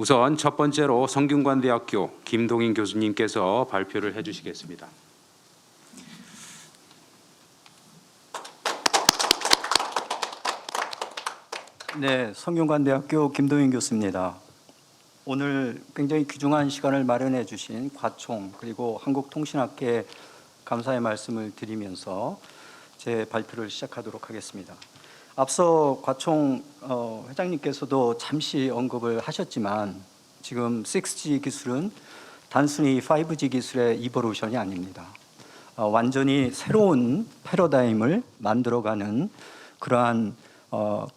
우선 첫 번째로 성균관대학교 김동인 교수님께서 발표를 해주시겠습니다. 네, 성균관대학교 김동인 교수입니다. 오늘 굉장히 귀중한 시간을 마련해 주신 과총 그리고 한국통신학회에 감사의 말씀을 드리면서 제 발표를 시작하도록 하겠습니다. 앞서 과총 회장님께서도 잠시 언급을 하셨지만 지금 6G 기술은 단순히 5G 기술의 이볼루션이 아닙니다. 완전히 새로운 패러다임을 만들어가는 그러한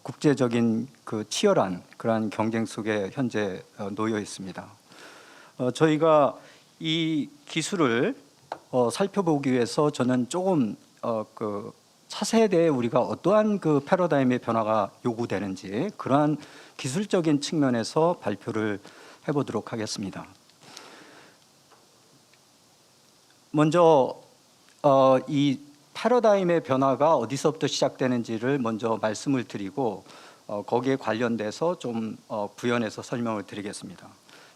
국제적인 그 치열한 그러한 경쟁 속에 현재 놓여 있습니다. 저희가 이 기술을 살펴보기 위해서 저는 조금 그 차세대에 우리가 어떠한 그 패러다임의 변화가 요구되는지 그러한 기술적인 측면에서 발표를 해보도록 하겠습니다. 먼저 이 패러다임의 변화가 어디서부터 시작되는지를 먼저 말씀을 드리고 거기에 관련돼서 좀 부연해서 설명을 드리겠습니다.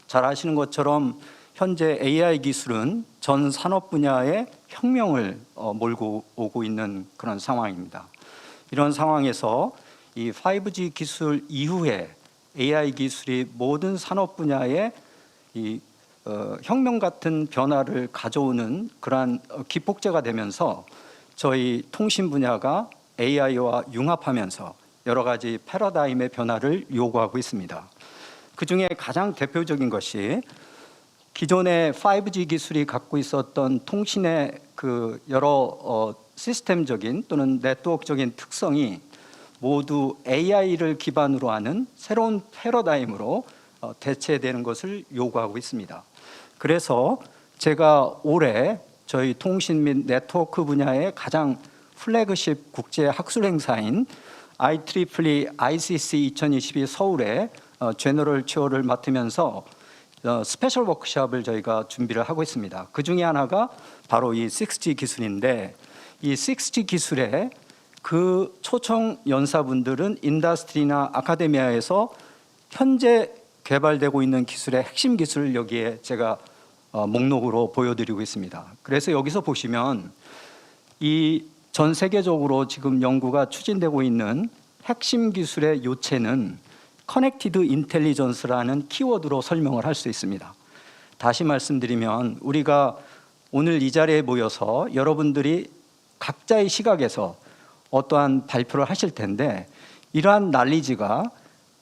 잘 아시는 것처럼 현재 AI 기술은 전 산업 분야에 혁명을 몰고 오고 있는 그런 상황입니다. 이런 상황에서 이 5G 기술 이후에 AI 기술이 모든 산업 분야에 이 혁명 같은 변화를 가져오는 그러한 기폭제가 되면서 저희 통신 분야가 AI와 융합하면서 여러 가지 패러다임의 변화를 요구하고 있습니다. 그 중에 가장 대표적인 것이 기존의 5G 기술이 갖고 있었던 통신의 그 여러 시스템적인 또는 네트워크적인 특성이 모두 AI를 기반으로 하는 새로운 패러다임으로 대체되는 것을 요구하고 있습니다. 그래서 제가 올해 저희 통신 및 네트워크 분야의 가장 플래그십 국제 학술 행사인 IEEE ICC 2022 서울의 제너럴 체어를 맡으면서 스페셜 워크숍을 저희가 준비를 하고 있습니다. 그 중에 하나가 바로 이 6G 기술인데 이 6G 기술의 그 초청 연사분들은 인더스트리나 아카데미아에서 현재 개발되고 있는 기술의 핵심 기술을 여기에 제가 목록으로 보여드리고 있습니다. 그래서 여기서 보시면 이 전 세계적으로 지금 연구가 추진되고 있는 핵심 기술의 요체는 커넥티드 인텔리전스라는 키워드로 설명을 할 수 있습니다. 다시 말씀드리면 우리가 오늘 이 자리에 모여서 여러분들이 각자의 시각에서 어떠한 발표를 하실 텐데 이러한 난리지가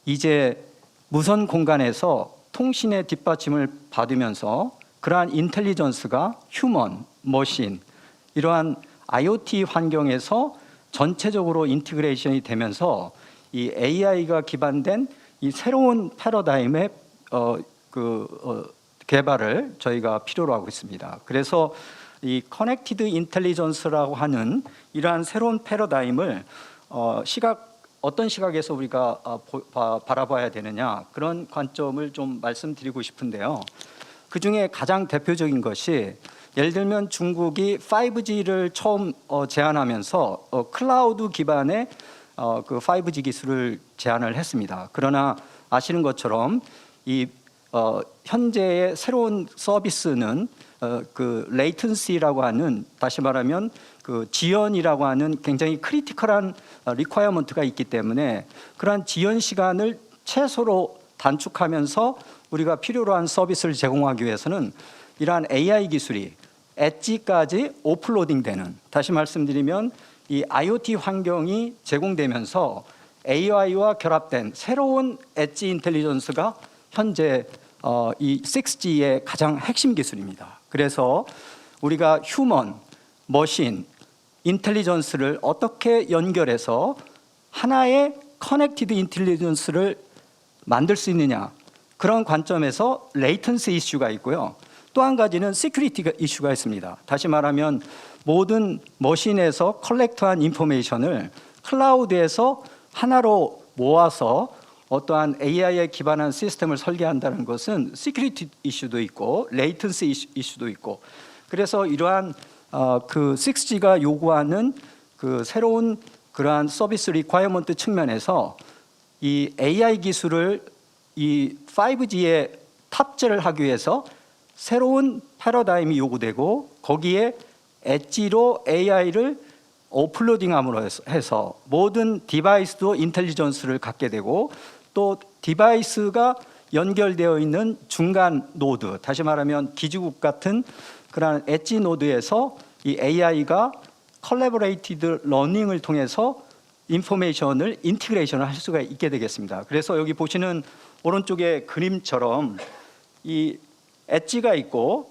이제 무선 공간에서 통신의 뒷받침을 받으면서 그러한 인텔리전스가 휴먼, 머신 이러한 IoT 환경에서 전체적으로 인티그레이션이 되면서 이 AI가 기반된 이 새로운 패러다임의 개발을 저희가 필요로 하고 있습니다. 그래서 이 커넥티드 인텔리전스라고 하는 이러한 새로운 패러다임을 어떤 시각에서 우리가 바라봐야 되느냐 그런 관점을 좀 말씀드리고 싶은데요. 그 중에 가장 대표적인 것이 예를 들면 중국이 5G를 처음 제안하면서 클라우드 기반의 그 5G 기술을 제안을 했습니다. 그러나 아시는 것처럼 이 현재의 새로운 서비스는 그 레이턴시라고 하는 다시 말하면 그 지연이라고 하는 굉장히 크리티컬한 리ኳ어먼트가 있기 때문에 그러한 지연 시간을 최소로 단축하면서 우리가 필요로 한 서비스를 제공하기 위해서는 이러한 AI 기술이 엣지까지 오플로딩되는 다시 말씀드리면 이 IoT 환경이 제공되면서 AI와 결합된 새로운 엣지 인텔리전스가 현재 이 6G의 가장 핵심 기술입니다. 그래서 우리가 휴먼, 머신, 인텔리전스를 어떻게 연결해서 하나의 커넥티드 인텔리전스를 만들 수 있느냐 그런 관점에서 레이턴시 이슈가 있고요. 또 한 가지는 시큐리티 이슈가 있습니다. 다시 말하면 모든 머신에서 컬렉트한 인포메이션을 클라우드에서 하나로 모아서 어떠한 AI에 기반한 시스템을 설계한다는 것은 시큐리티 이슈도 있고 레이턴시 이슈도 있고 그래서 이러한 그 6G가 요구하는 그 새로운 그러한 서비스 리ኳ이어먼트 측면에서 이 AI 기술을 이 5G에 탑재를 하기 위해서 새로운 패러다임이 요구되고 거기에 엣지로 AI를 오플로딩함으로 해서 모든 디바이스도 인텔리전스를 갖게 되고 또 디바이스가 연결되어 있는 중간 노드, 다시 말하면 기지국 같은 그런 엣지 노드에서 이 AI가 컬래버레이티드 러닝을 통해서 인포메이션을 인티그레이션을 할 수가 있게 되겠습니다. 그래서 여기 보시는 오른쪽의 그림처럼 이 엣지가 있고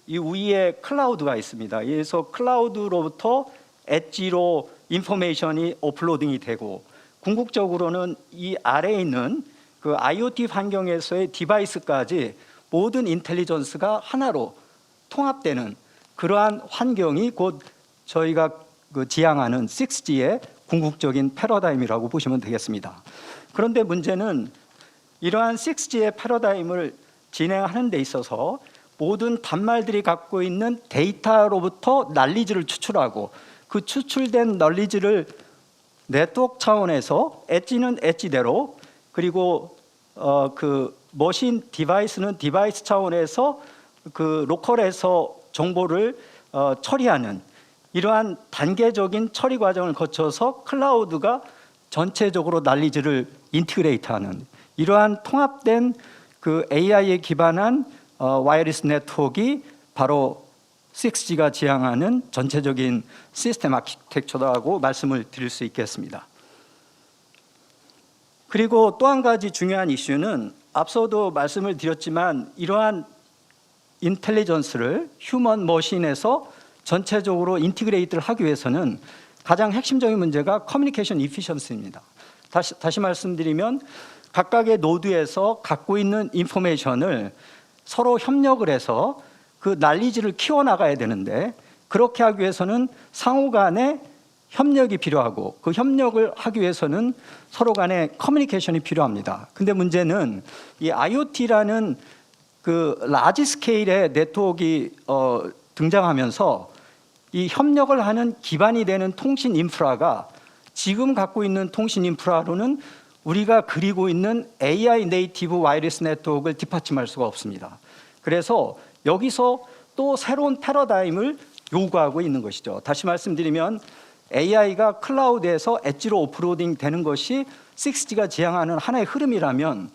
이 위에 클라우드가 있습니다. 그래서 클라우드로부터 엣지로 인포메이션이 업로딩이 되고 궁극적으로는 이 아래에 있는 그 IoT 환경에서의 디바이스까지 모든 인텔리전스가 하나로 통합되는 그러한 환경이 곧 저희가 그 지향하는 6G의 궁극적인 패러다임이라고 보시면 되겠습니다. 그런데 문제는 이러한 6G의 패러다임을 진행하는 데 있어서 모든 단말들이 갖고 있는 데이터로부터 난리지를 추출하고 그 추출된 널리지를 네트워크 차원에서 엣지는 엣지대로 그리고 그 머신 디바이스는 디바이스 차원에서 그 로컬에서 정보를 처리하는 이러한 단계적인 처리 과정을 거쳐서 클라우드가 전체적으로 난리지를 인티그레이트하는 이러한 통합된 그 AI에 기반한 와이어리스 네트워크가 바로 6G가 지향하는 전체적인 시스템 아키텍처라고 말씀을 드릴 수 있겠습니다. 그리고 또 한 가지 중요한 이슈는 앞서도 말씀을 드렸지만 이러한 인텔리전스를 휴먼 머신에서 전체적으로 인티그레이트를 하기 위해서는 가장 핵심적인 문제가 커뮤니케이션 이피션시입니다. 다시 말씀드리면 각각의 노드에서 갖고 있는 인포메이션을 서로 협력을 해서 그 난리지를 키워나가야 되는데 그렇게 하기 위해서는 상호 간에 협력이 필요하고 그 협력을 하기 위해서는 서로 간에 커뮤니케이션이 필요합니다. 근데 문제는 이 IoT라는 그 라지 스케일의 네트워크가 등장하면서 이 협력을 하는 기반이 되는 통신 인프라가 지금 갖고 있는 통신 인프라로는 우리가 그리고 있는 AI 네이티브 와이어리스 네트워크를 뒷받침할 수가 없습니다. 그래서 여기서 또 새로운 패러다임을 요구하고 있는 것이죠. 다시 말씀드리면 AI가 클라우드에서 엣지로 오프로딩 되는 것이 6G가 지향하는 하나의 흐름이라면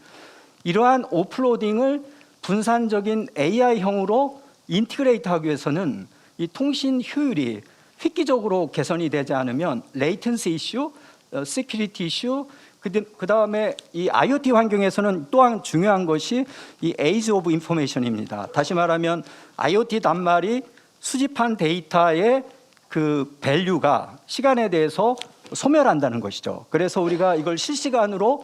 이러한 오프로딩을 분산적인 AI형으로 인티그레이트하기 위해서는 이 통신 효율이 획기적으로 개선이 되지 않으면 레이턴시 이슈, 시큐리티 이슈, 그 다음에 이 IoT 환경에서는 또한 중요한 것이 이 에이지 오브 인포메이션입니다. 다시 말하면 IoT 단말이 수집한 데이터의 그 밸류가 시간에 대해서 소멸한다는 것이죠. 그래서 우리가 이걸 실시간으로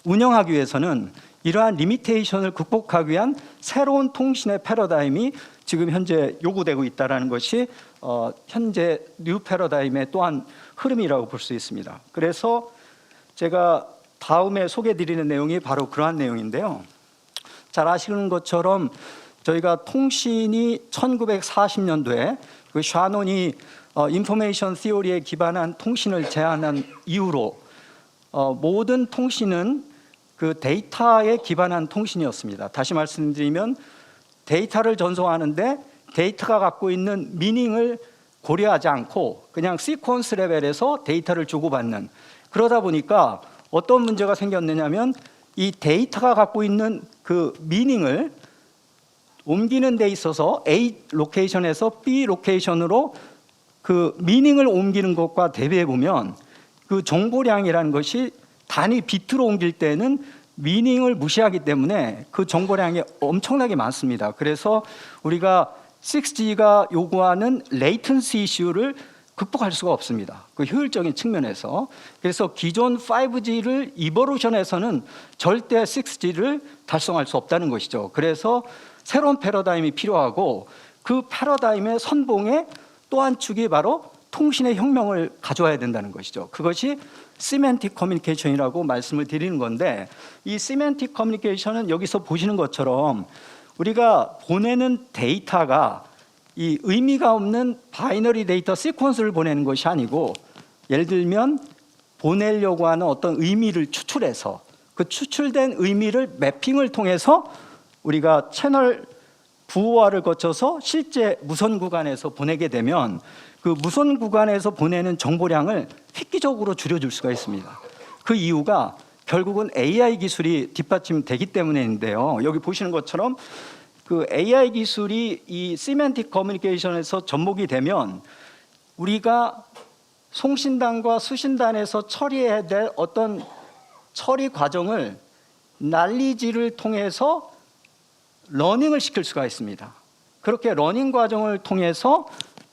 운영하기 위해서는 이러한 리미테이션을 극복하기 위한 새로운 통신의 패러다임이 지금 현재 요구되고 있다는 것이 현재 뉴 패러다임의 또한 흐름이라고 볼 수 있습니다. 그래서 제가 다음에 소개해드리는 내용이 바로 그러한 내용인데요. 잘 아시는 것처럼 저희가 통신이 1940년도에 그 샤논이 인포메이션 시오리에 기반한 통신을 제안한 이후로 모든 통신은 그 데이터에 기반한 통신이었습니다. 다시 말씀드리면 데이터를 전송하는데 데이터가 갖고 있는 미닝을 고려하지 않고 그냥 시퀀스 레벨에서 데이터를 주고받는, 그러다 보니까 어떤 문제가 생겼느냐면 이 데이터가 갖고 있는 그 미닝을 옮기는 데 있어서 A 로케이션에서 B 로케이션으로 그 미닝을 옮기는 것과 대비해 보면 그 정보량이라는 것이 단위 비트로 옮길 때는 미닝을 무시하기 때문에 그 정보량이 엄청나게 많습니다. 그래서 우리가 6G가 요구하는 레이턴시 이슈를 극복할 수가 없습니다. 그 효율적인 측면에서. 그래서 기존 5G를 이버루션해서는 절대 6G를 달성할 수 없다는 것이죠. 그래서 새로운 패러다임이 필요하고 그 패러다임의 선봉에 또 한 축이 바로 통신의 혁명을 가져와야 된다는 것이죠. 그것이 시멘틱 커뮤니케이션이라고 말씀을 드리는 건데, 이 시멘틱 커뮤니케이션은 여기서 보시는 것처럼 우리가 보내는 데이터가 이 의미가 없는 바이너리 데이터 시퀀스를 보내는 것이 아니고, 예를 들면 보내려고 하는 어떤 의미를 추출해서 그 추출된 의미를 매핑을 통해서 우리가 채널 부호화를 거쳐서 실제 무선 구간에서 보내게 되면 그 무선 구간에서 보내는 정보량을 획기적으로 줄여줄 수가 있습니다. 그 이유가 결국은 AI 기술이 뒷받침되기 때문인데요. 여기 보시는 것처럼 그 AI 기술이 이 시멘틱 커뮤니케이션에서 접목이 되면 우리가 송신단과 수신단에서 처리해야 될 어떤 처리 과정을 난리지를 통해서 러닝을 시킬 수가 있습니다. 그렇게 러닝 과정을 통해서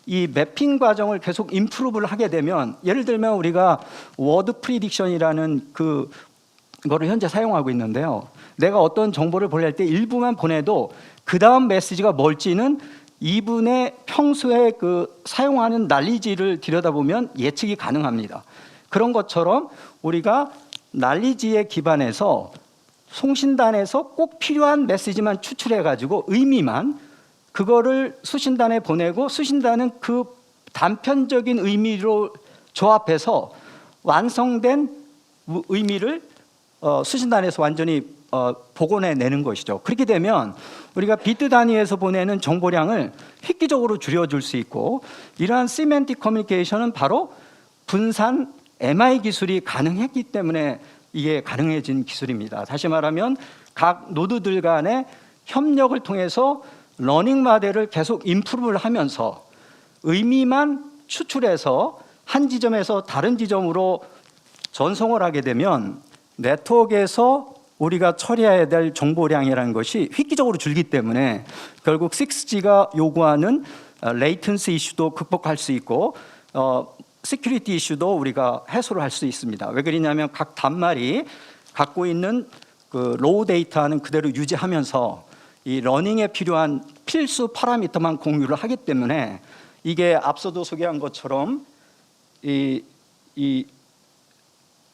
이 매핑 과정을 계속 임프루브를 하게 되면 예를 들면 우리가 워드 프리딕션이라는 그거를 현재 사용하고 있는데요. 내가 어떤 정보를 보낼 때 일부만 보내도 그 다음 메시지가 뭘지는 이분의 평소에 그 사용하는 난리지를 들여다보면 예측이 가능합니다. 그런 것처럼 우리가 난리지에 기반해서 송신단에서 꼭 필요한 메시지만 추출해 가지고 의미만 그거를 수신단에 보내고 수신단은 그 단편적인 의미로 조합해서 완성된 의미를 수신단에서 완전히 복원해내는 것이죠. 그렇게 되면 우리가 비트 단위에서 보내는 정보량을 획기적으로 줄여줄 수 있고 이러한 시멘틱 커뮤니케이션은 바로 분산 MI 기술이 가능했기 때문에 이게 가능해진 기술입니다. 다시 말하면 각 노드들 간의 협력을 통해서 러닝 모델을 계속 임프루브를 하면서 의미만 추출해서 한 지점에서 다른 지점으로 전송을 하게 되면 네트워크에서 우리가 처리해야 될 정보량이라는 것이 획기적으로 줄기 때문에 결국 6G가 요구하는 레이턴시 이슈도 극복할 수 있고 시큐리티 이슈도 우리가 해소를 할 수 있습니다. 왜 그러냐면 각 단말이 갖고 있는 그 로우 데이터는 그대로 유지하면서 이 러닝에 필요한 필수 파라미터만 공유를 하기 때문에 이게 앞서도 소개한 것처럼 이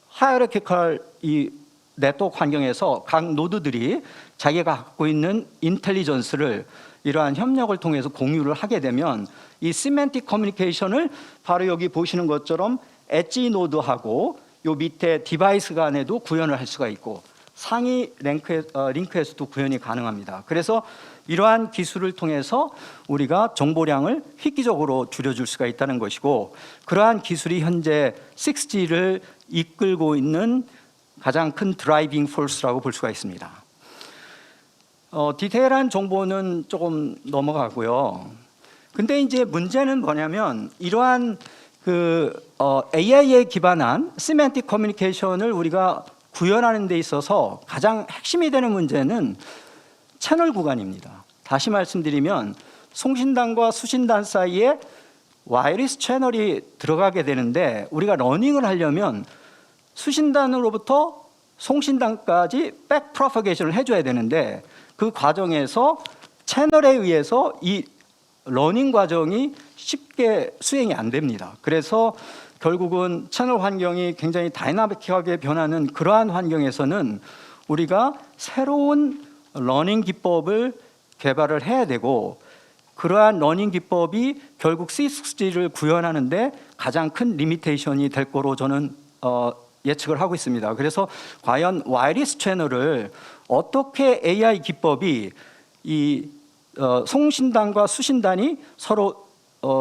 하이어라키컬 이 네트워크 환경에서 각 노드들이 자기가 갖고 있는 인텔리전스를 이러한 협력을 통해서 공유를 하게 되면 이 시멘틱 커뮤니케이션을 바로 여기 보시는 것처럼 엣지 노드하고 요 밑에 디바이스 간에도 구현을 할 수가 있고 상위 링크에서도 구현이 가능합니다. 그래서 이러한 기술을 통해서 우리가 정보량을 획기적으로 줄여줄 수가 있다는 것이고 그러한 기술이 현재 6G를 이끌고 있는 가장 큰 드라이빙 포스라고 볼 수가 있습니다. 디테일한 정보는 조금 넘어가고요. 근데 이제 문제는 뭐냐면 이러한 AI에 기반한 시멘틱 커뮤니케이션을 우리가 구현하는 데 있어서 가장 핵심이 되는 문제는 채널 구간입니다. 다시 말씀드리면 송신단과 수신단 사이에 와이어리스 채널이 들어가게 되는데 우리가 러닝을 하려면 수신단으로부터 송신단까지 백 프로퍼게이션을 해줘야 되는데 그 과정에서 채널에 의해서 이 러닝 과정이 쉽게 수행이 안 됩니다. 그래서 결국은 채널 환경이 굉장히 다이나믹하게 변하는 그러한 환경에서는 우리가 새로운 러닝 기법을 개발을 해야 되고 그러한 러닝 기법이 결국 C6G를 구현하는데 가장 큰 리미테이션이 될 거로 저는 예측을 하고 있습니다. 그래서 과연 와이어리스 채널을 어떻게 AI 기법이 이 송신단과 수신단이 서로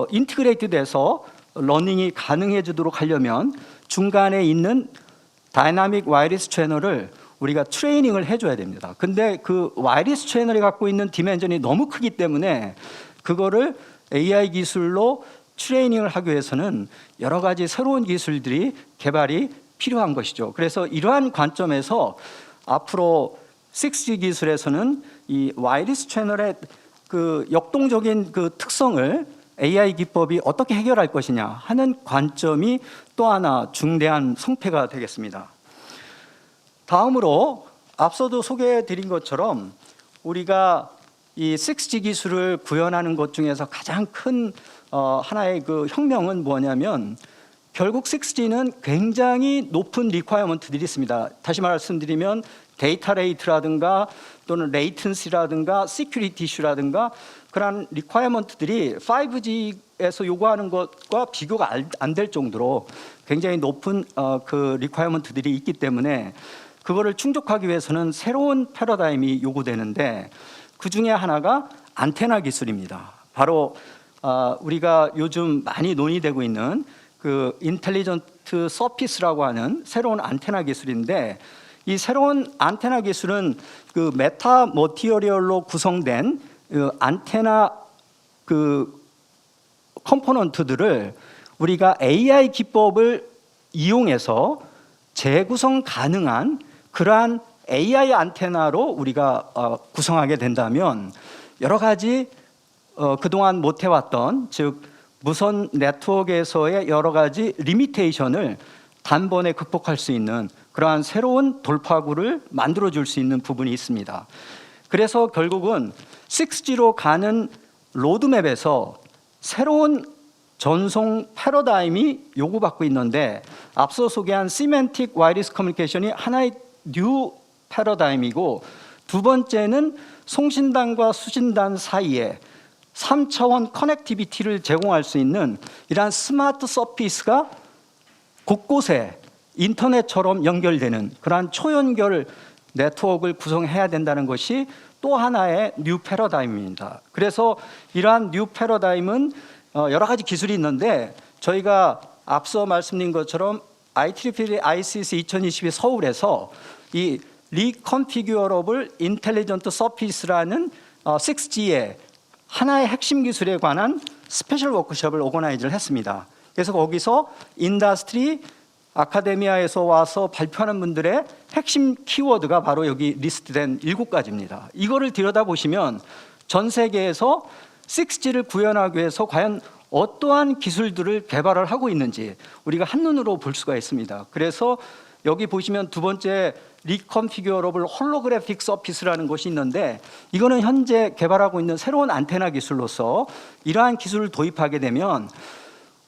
인티그레이트돼서 러닝이 가능해지도록 하려면 중간에 있는 다이나믹 와이어리스 채널을 우리가 트레이닝을 해줘야 됩니다. 근데 그 와이어리스 채널이 갖고 있는 디멘전이 너무 크기 때문에 그거를 AI 기술로 트레이닝을 하기 위해서는 여러 가지 새로운 기술들이 개발이 필요한 것이죠. 그래서 이러한 관점에서 앞으로 6G 기술에서는 이 와이어리스 채널의 그 역동적인 그 특성을 AI 기법이 어떻게 해결할 것이냐 하는 관점이 또 하나 중대한 성패가 되겠습니다. 다음으로 앞서도 소개해 드린 것처럼 우리가 이 6G 기술을 구현하는 것 중에서 가장 큰 하나의 그 혁명은 뭐냐면 결국 6G는 굉장히 높은 리퀘어먼트들이 있습니다. 다시 말씀드리면 데이터 레이트라든가 또는 레이턴시라든가 시큐리티 이슈라든가 그런 리퀘어먼트들이 5G에서 요구하는 것과 비교가 안 될 정도로 굉장히 높은 그 리퀘어먼트들이 있기 때문에 그거를 충족하기 위해서는 새로운 패러다임이 요구되는데 그 중에 하나가 안테나 기술입니다. 바로 우리가 요즘 많이 논의되고 있는 그 인텔리전트 서피스라고 하는 새로운 안테나 기술인데, 이 새로운 안테나 기술은 그 메타 머티리얼로 구성된 그 안테나 그 컴포넌트들을 우리가 AI 기법을 이용해서 재구성 가능한 그러한 AI 안테나로 우리가 구성하게 된다면 여러 가지 그동안 못 해왔던, 즉 무선 네트워크에서의 여러 가지 리미테이션을 단번에 극복할 수 있는 그러한 새로운 돌파구를 만들어줄 수 있는 부분이 있습니다. 그래서 결국은 6G로 가는 로드맵에서 새로운 전송 패러다임이 요구받고 있는데, 앞서 소개한 시멘틱 와이리스 커뮤니케이션이 하나의 뉴 패러다임이고, 두 번째는 송신단과 수신단 사이에 3차원 커넥티비티를 제공할 수 있는 이러한 스마트 서피스가 곳곳에 인터넷처럼 연결되는 그러한 초연결 네트워크를 구성해야 된다는 것이 또 하나의 뉴 패러다임입니다. 그래서 이러한 뉴 패러다임은 여러 가지 기술이 있는데, 저희가 앞서 말씀드린 것처럼 IEEE ICC 2022 서울에서 이 리컨피규어러블 인텔리전트 서피스라는 6G의 하나의 핵심 기술에 관한 스페셜 워크숍을 오거나이즈를 했습니다. 그래서 거기서 인더스트리 아카데미아에서 와서 발표하는 분들의 핵심 키워드가 바로 여기 리스트된 7가지입니다. 이거를 들여다보시면 전 세계에서 6G를 구현하기 위해서 과연 어떠한 기술들을 개발을 하고 있는지 우리가 한눈으로 볼 수가 있습니다. 그래서 여기 보시면 두 번째 리컨피규어러블 홀로그래픽 서피스라는 것이 있는데, 이거는 현재 개발하고 있는 새로운 안테나 기술로서 이러한 기술을 도입하게 되면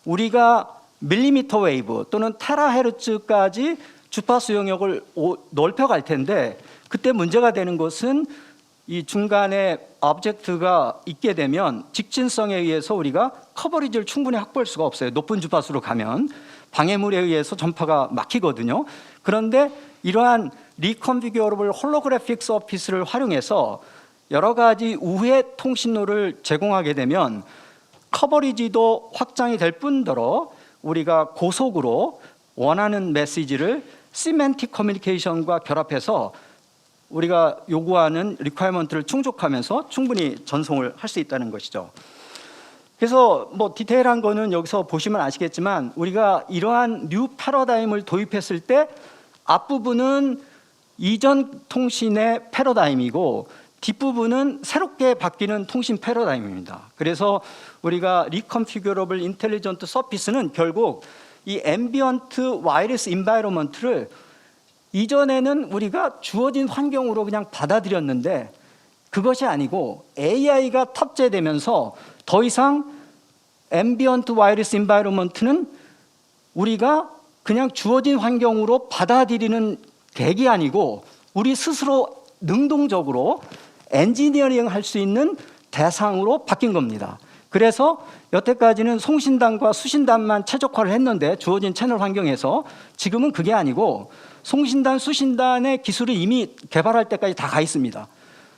우리가 밀리미터 웨이브 또는 테라헤르츠까지 주파수 영역을 넓혀갈 텐데, 그때 문제가 되는 것은 이 중간에 오브젝트가 있게 되면 직진성에 의해서 우리가 커버리지를 충분히 확보할 수가 없어요. 높은 주파수로 가면 방해물에 의해서 전파가 막히거든요. 그런데 이러한 리컨피규어러블 홀로그래픽 서피스를 활용해서 여러 가지 우회 통신로를 제공하게 되면 커버리지도 확장이 될 뿐더러 우리가 고속으로 원하는 메시지를 시멘틱 커뮤니케이션과 결합해서 우리가 요구하는 리퀘어먼트를 충족하면서 충분히 전송을 할 수 있다는 것이죠. 그래서 뭐 디테일한 거는 여기서 보시면 아시겠지만, 우리가 이러한 뉴 패러다임을 도입했을 때 앞부분은 이전 통신의 패러다임이고 뒷부분은 새롭게 바뀌는 통신 패러다임입니다. 그래서 우리가 리컨피규어러블 인텔리전트 서피스는 결국 이 앰비언트 와이어리스 인바이러먼트를 이전에는 우리가 주어진 환경으로 그냥 받아들였는데, 그것이 아니고 AI가 탑재되면서 더 이상 앰비언트 와이어리스 인바이러먼트는 우리가 그냥 주어진 환경으로 받아들이는 객이 아니고 우리 스스로 능동적으로 엔지니어링 할 수 있는 대상으로 바뀐 겁니다. 그래서 여태까지는 송신단과 수신단만 최적화를 했는데, 주어진 채널 환경에서 지금은 그게 아니고 송신단, 수신단의 기술이 이미 개발할 때까지 다 가 있습니다.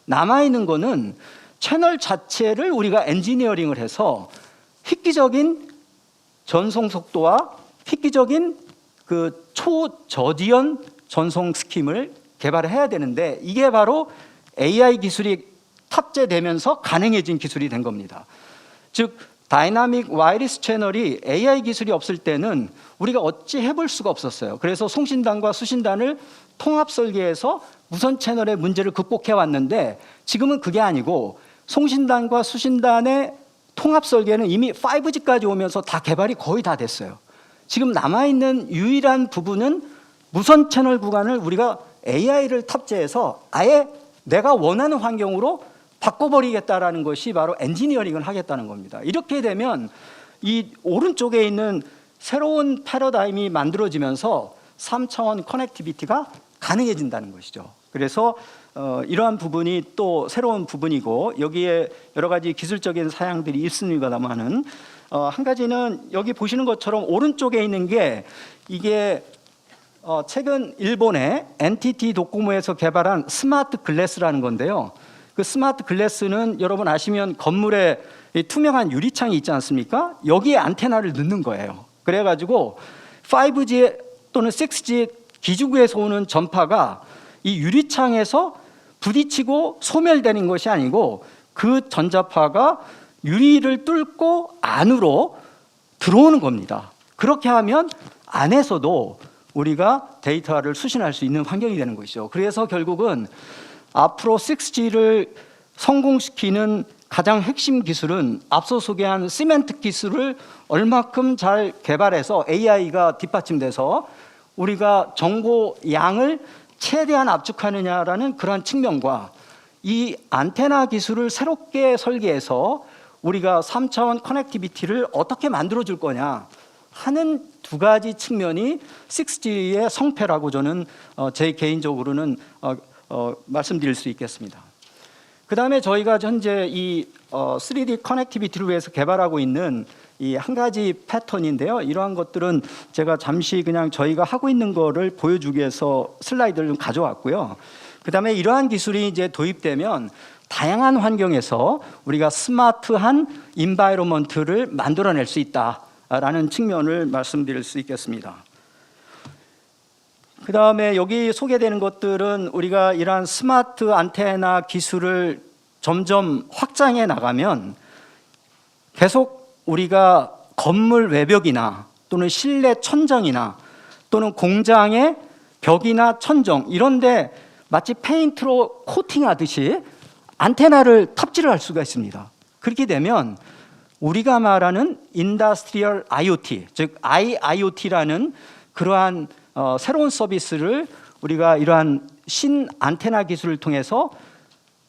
남아있는 거는 채널 자체를 우리가 엔지니어링을 해서 획기적인 전송 속도와 획기적인 그 초저지연 전송 스킴을 개발을 해야 되는데, 이게 바로 AI 기술이 탑재되면서 가능해진 기술이 된 겁니다. 즉 다이나믹 와이리스 채널이 AI 기술이 없을 때는 우리가 어찌 해볼 수가 없었어요. 그래서 송신단과 수신단을 통합 설계해서 무선 채널의 문제를 극복해 왔는데, 지금은 그게 아니고 송신단과 수신단의 통합 설계는 이미 5G까지 오면서 다 개발이 거의 다 됐어요. 지금 남아있는 유일한 부분은 무선 채널 구간을 우리가 AI를 탑재해서 아예 내가 원하는 환경으로 바꿔버리겠다라는 것이 바로 엔지니어링을 하겠다는 겁니다. 이렇게 되면 이 오른쪽에 있는 새로운 패러다임이 만들어지면서 3차원 커넥티비티가 가능해진다는 것이죠. 그래서 이러한 부분이 또 새로운 부분이고, 여기에 여러 가지 기술적인 사양들이 있습니다만은 한 가지는 여기 보시는 것처럼 오른쪽에 있는 게 이게 최근 일본의 NTT 도코모에서 개발한 스마트 글래스라는 건데요. 그 스마트 글래스는 여러분 아시면 건물에 이 투명한 유리창이 있지 않습니까? 여기에 안테나를 넣는 거예요. 그래가지고 5G 또는 6G 기지국에서 오는 전파가 이 유리창에서 부딪히고 소멸되는 것이 아니고 그 전자파가 유리를 뚫고 안으로 들어오는 겁니다. 그렇게 하면 안에서도 우리가 데이터를 수신할 수 있는 환경이 되는 것이죠. 그래서 결국은 앞으로 6G를 성공시키는 가장 핵심 기술은 앞서 소개한 시멘트 기술을 얼마큼 잘 개발해서 AI가 뒷받침돼서 우리가 정보 양을 최대한 압축하느냐라는 그러한 측면과 이 안테나 기술을 새롭게 설계해서 우리가 3차원 커넥티비티를 어떻게 만들어줄 거냐 하는 두 가지 측면이 6G의 성패라고 저는 제 개인적으로는 말씀드릴 수 있겠습니다. 그 다음에 저희가 현재 이 3D 커넥티비티를 위해서 개발하고 있는 이 한 가지 패턴인데요. 이러한 것들은 제가 잠시 그냥 저희가 하고 있는 거를 보여주기 위해서 슬라이드를 좀 가져왔고요. 그 다음에 이러한 기술이 이제 도입되면 다양한 환경에서 우리가 스마트한 인바이러먼트를 만들어낼 수 있다라는 측면을 말씀드릴 수 있겠습니다. 그 다음에 여기 소개되는 것들은 우리가 이러한 스마트 안테나 기술을 점점 확장해 나가면 계속 우리가 건물 외벽이나 또는 실내 천정이나 또는 공장의 벽이나 천정 이런데 마치 페인트로 코팅하듯이 안테나를 탑재를 할 수가 있습니다. 그렇게 되면 우리가 말하는 인더스트리얼 IoT, 즉 IIoT라는 그러한 새로운 서비스를 우리가 이러한 신 안테나 기술을 통해서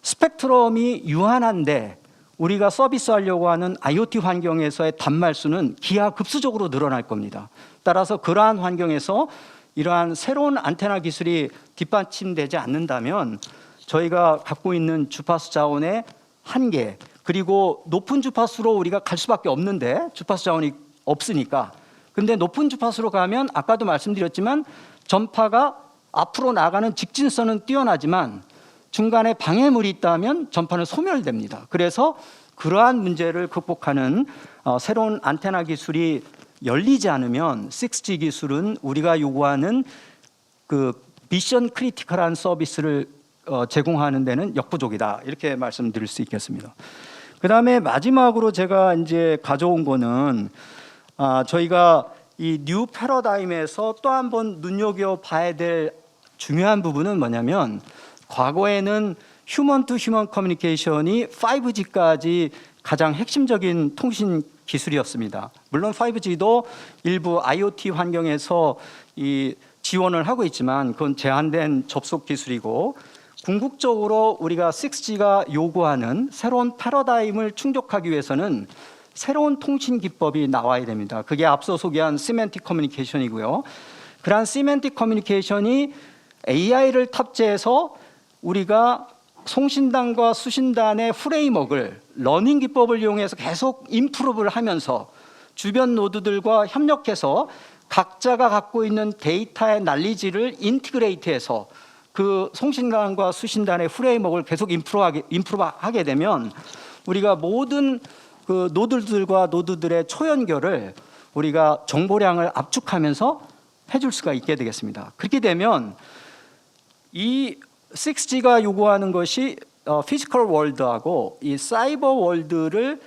스펙트럼이 유한한데 우리가 서비스하려고 하는 IoT 환경에서의 단말수는 기하급수적으로 늘어날 겁니다. 따라서 그러한 환경에서 이러한 새로운 안테나 기술이 뒷받침되지 않는다면 저희가 갖고 있는 주파수 자원의 한계 그리고 높은 주파수로 우리가 갈 수밖에 없는데 주파수 자원이 없으니까 근데 높은 주파수로 가면 아까도 말씀드렸지만 전파가 앞으로 나가는 직진선은 뛰어나지만 중간에 방해물이 있다면 전파는 소멸됩니다. 그래서 그러한 문제를 극복하는 새로운 안테나 기술이 열리지 않으면 6G 기술은 우리가 요구하는 그 미션 크리티컬한 서비스를 제공하는 데는 역부족이다. 이렇게 말씀드릴 수 있겠습니다. 그 다음에 마지막으로 제가 이제 가져온 거는 저희가 이 뉴 패러다임에서 또 한 번 눈여겨봐야 될 중요한 부분은 뭐냐면 과거에는 휴먼 투 휴먼 커뮤니케이션이 5G까지 가장 핵심적인 통신 기술이었습니다. 물론 5G도 일부 IoT 환경에서 이 지원을 하고 있지만 그건 제한된 접속 기술이고 궁극적으로 우리가 6G가 요구하는 새로운 패러다임을 충족하기 위해서는 새로운 통신 기법이 나와야 됩니다. 그게 앞서 소개한 시멘틱 커뮤니케이션이고요. 그러한 시멘틱 커뮤니케이션이 AI를 탑재해서 우리가 송신단과 수신단의 프레임워크를 러닝 기법을 이용해서 계속 임프루브를 하면서 주변 노드들과 협력해서 각자가 갖고 있는 데이터의 난리지를 인티그레이트해서 그 송신단과 수신단의 프레임워크를 계속 임프루브하게 되면 우리가 모든 그 노드들과 노드들의 초연결을 우리가 정보량을 압축하면서 해줄 수가 있게 되겠습니다. 그렇게 되면 이 6G가 요구하는 것이 피지컬 월드하고 이 사이버 월드를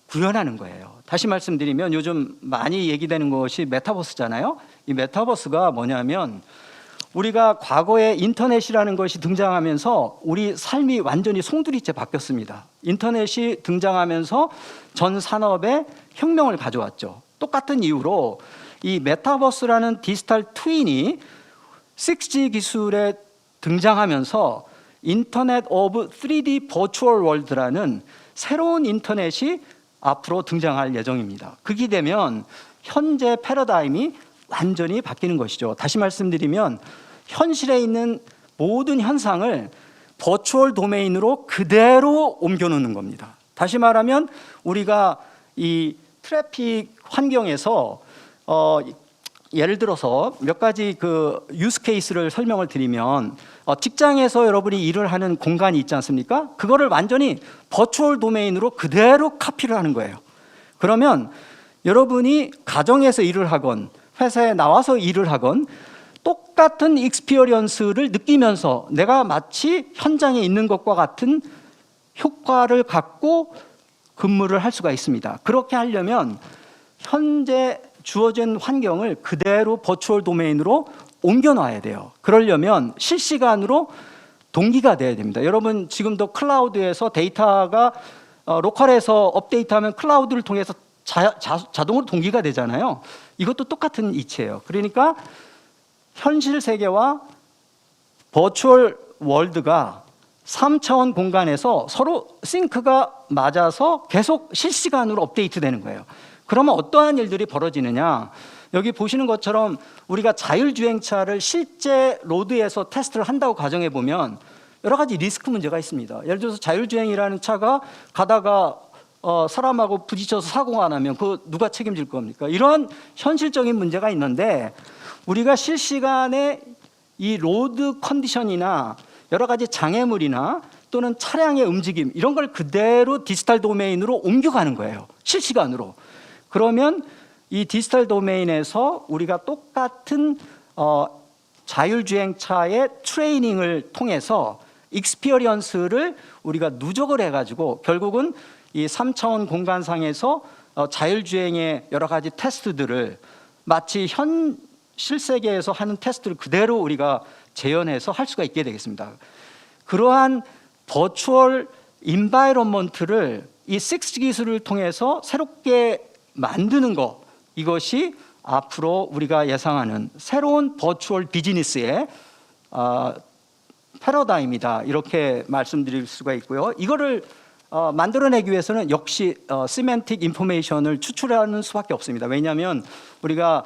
구현하는 거예요. 다시 말씀드리면 요즘 많이 얘기되는 것이 메타버스잖아요. 이 메타버스가 뭐냐면 우리가 과거에 인터넷이라는 것이 등장하면서 우리 삶이 완전히 송두리째 바뀌었습니다. 인터넷이 등장하면서 전 산업에 혁명을 가져왔죠. 똑같은 이유로 이 메타버스라는 디지털 트윈이 6G 기술에 등장하면서 인터넷 오브 3D 버추얼 월드라는 새로운 인터넷이 앞으로 등장할 예정입니다. 그렇게 되면 현재 패러다임이 완전히 바뀌는 것이죠. 다시 말씀드리면 현실에 있는 모든 현상을 버추얼 도메인으로 그대로 옮겨놓는 겁니다. 다시 말하면 우리가 이 트래픽 환경에서 예를 들어서 몇 가지 그 유스 케이스를 설명을 드리면 직장에서 여러분이 일을 하는 공간이 있지 않습니까? 그거를 완전히 버추얼 도메인으로 그대로 카피를 하는 거예요. 그러면 여러분이 가정에서 일을 하건 회사에 나와서 일을 하건 똑같은 익스피리언스를 느끼면서 내가 마치 현장에 있는 것과 같은 효과를 갖고 근무를 할 수가 있습니다. 그렇게 하려면 현재 주어진 환경을 그대로 버추얼 도메인으로 옮겨 놔야 돼요. 그러려면 실시간으로 동기가 돼야 됩니다. 여러분 지금도 클라우드에서 데이터가 로컬에서 업데이트하면 클라우드를 통해서 자동으로 동기가 되잖아요. 이것도 똑같은 이치예요. 그러니까 현실 세계와 버추얼 월드가 3차원 공간에서 서로 싱크가 맞아서 계속 실시간으로 업데이트 되는 거예요. 그러면 어떠한 일들이 벌어지느냐? 여기 보시는 것처럼 우리가 자율주행차를 실제 로드에서 테스트를 한다고 가정해 보면 여러 가지 리스크 문제가 있습니다. 예를 들어서 자율주행이라는 차가 가다가 사람하고 부딪혀서 사고가 나면 그 누가 책임질 겁니까? 이런 현실적인 문제가 있는데 우리가 실시간에 이 로드 컨디션이나 여러 가지 장애물이나 또는 차량의 움직임 이런 걸 그대로 디지털 도메인으로 옮겨가는 거예요. 실시간으로. 그러면 이 디지털 도메인에서 우리가 똑같은 자율주행차의 트레이닝을 통해서 익스피리언스를 우리가 누적을 해가지고 결국은 이 3차원 공간상에서 자율주행의 여러 가지 테스트들을 마치 현실 세계에서 하는 테스트를 그대로 우리가 재현해서 할 수가 있게 되겠습니다. 그러한 버추얼 인바이런먼트를 이 6G 기술을 통해서 새롭게 만드는 것, 이것이 앞으로 우리가 예상하는 새로운 버추얼 비즈니스의 패러다임이다, 이렇게 말씀드릴 수가 있고요. 이거를 만들어내기 위해서는 역시 시멘틱 인포메이션을 추출하는 수밖에 없습니다. 왜냐하면 우리가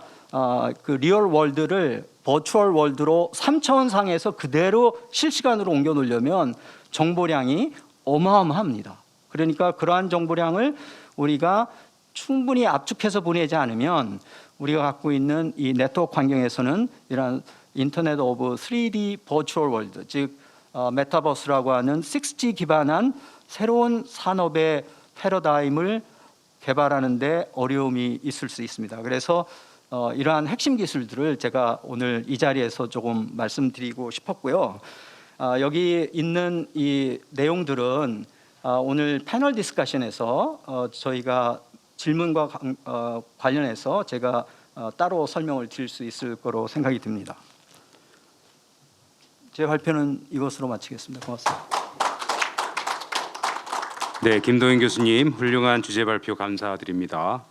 그 리얼 월드를 버추얼 월드로 3차원 상에서 그대로 실시간으로 옮겨 놓으려면 정보량이 어마어마합니다. 그러니까 그러한 정보량을 우리가 충분히 압축해서 보내지 않으면 우리가 갖고 있는 이 네트워크 환경에서는 이런 인터넷 오브 3D 버추얼 월드, 즉 메타버스라고 하는 6G 기반한 새로운 산업의 패러다임을 개발하는 데 어려움이 있을 수 있습니다. 그래서 이러한 핵심 기술들을 제가 오늘 이 자리에서 조금 말씀드리고 싶었고요. 여기 있는 이 내용들은 오늘 패널 디스커션에서 저희가 질문과 관련해서 제가 따로 설명을 드릴 수 있을 거로 생각이 듭니다. 제 발표는 이것으로 마치겠습니다. 고맙습니다. 네, 김동인 교수님 훌륭한 주제 발표 감사드립니다.